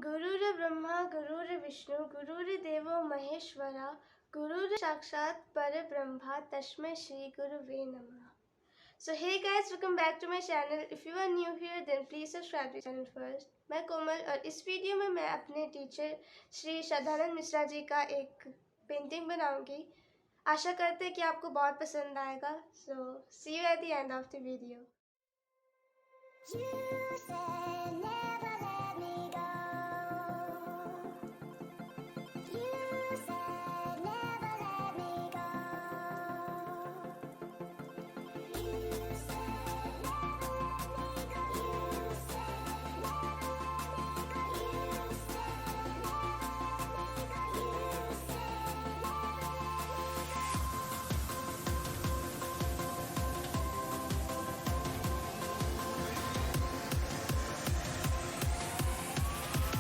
गुरुर्ब्रह्मा गुरुर्विष्णु गुरुर्देवो महेश्वरा गुरुर् साक्षात परब्रह्मा तस्मै श्री गुरुवे नमः. So hey guys, welcome back to my channel. If you are new here then please subscribe to the channel first. मैं कोमल और इस वीडियो में मैं अपने टीचर श्री श्रद्धानंद मिश्रा जी का एक पेंटिंग बनाऊंगी. आशा करते हैं कि आपको बहुत पसंद आएगा. So see you at the end of the video. You said never let me go. You said never let me go. You said never let me go. You said never let me go. You said never let me go. You said You said never let me go.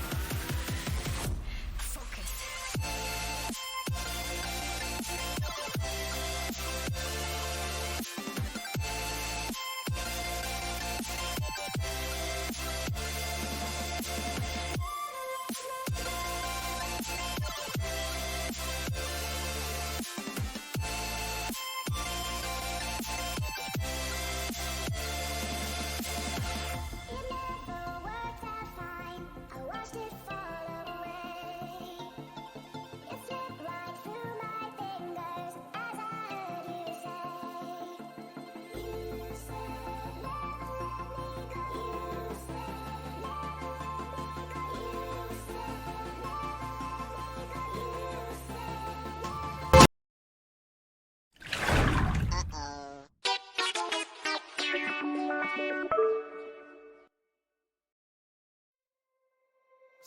You said never let me go. You said never let me go.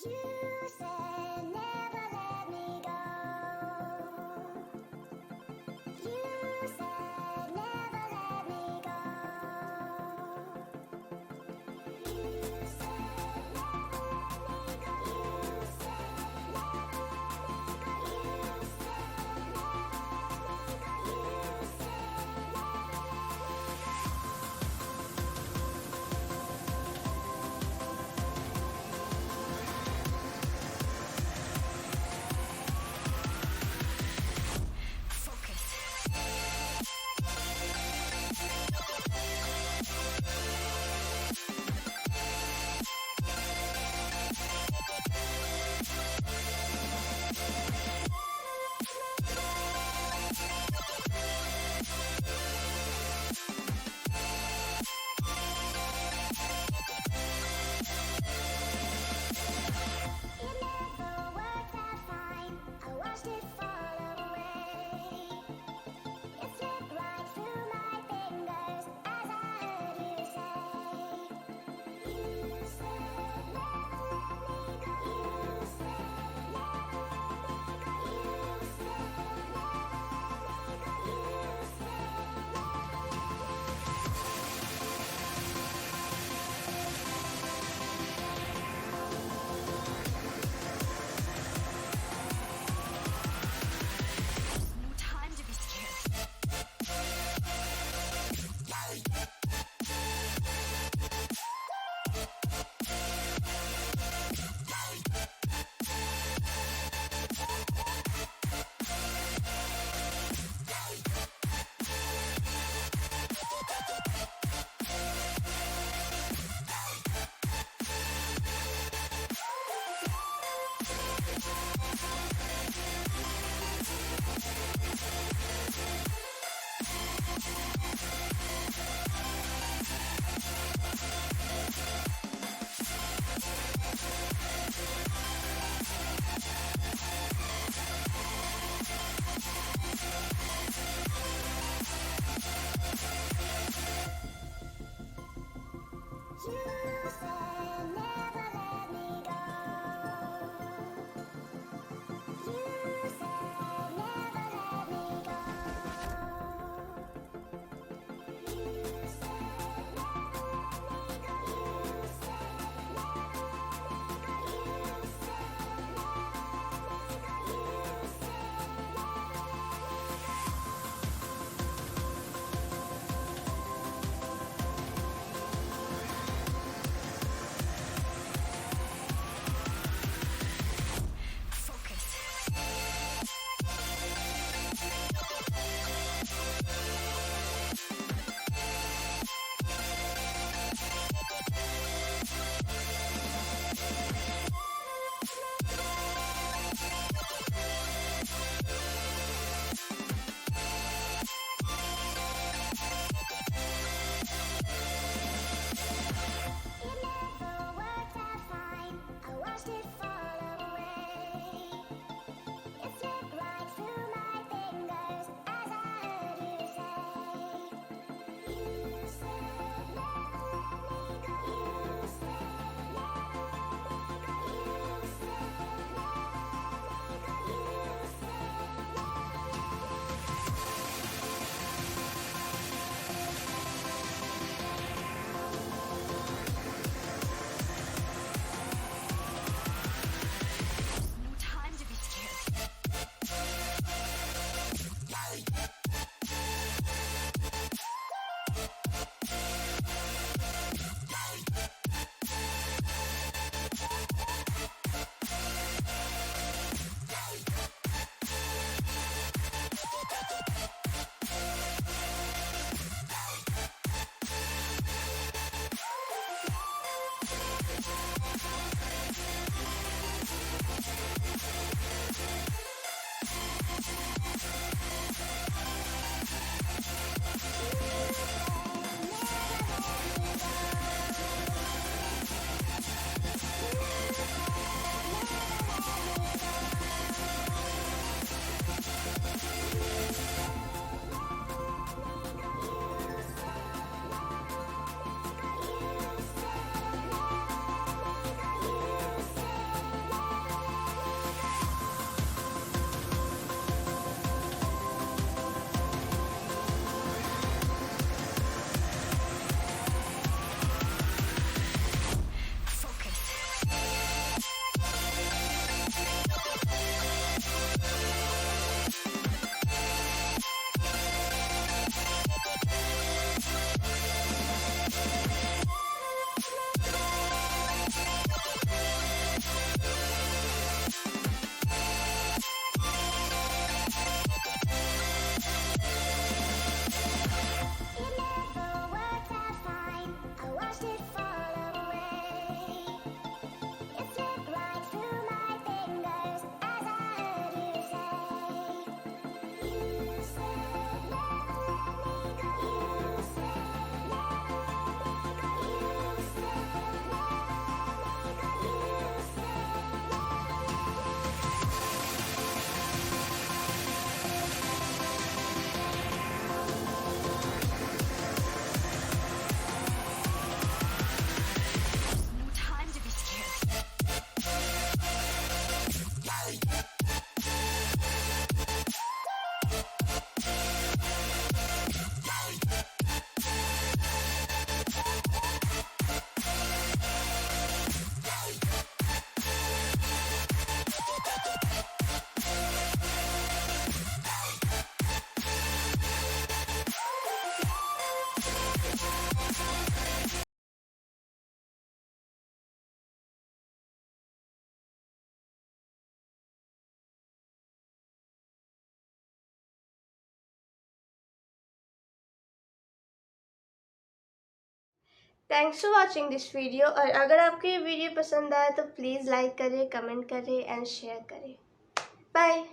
You said never let me go. You said never let me go. You said never let me go. Thanks for watching this video. और अगर आपको ये video पसंद आया तो please like करें, comment करें and share करें। बाय।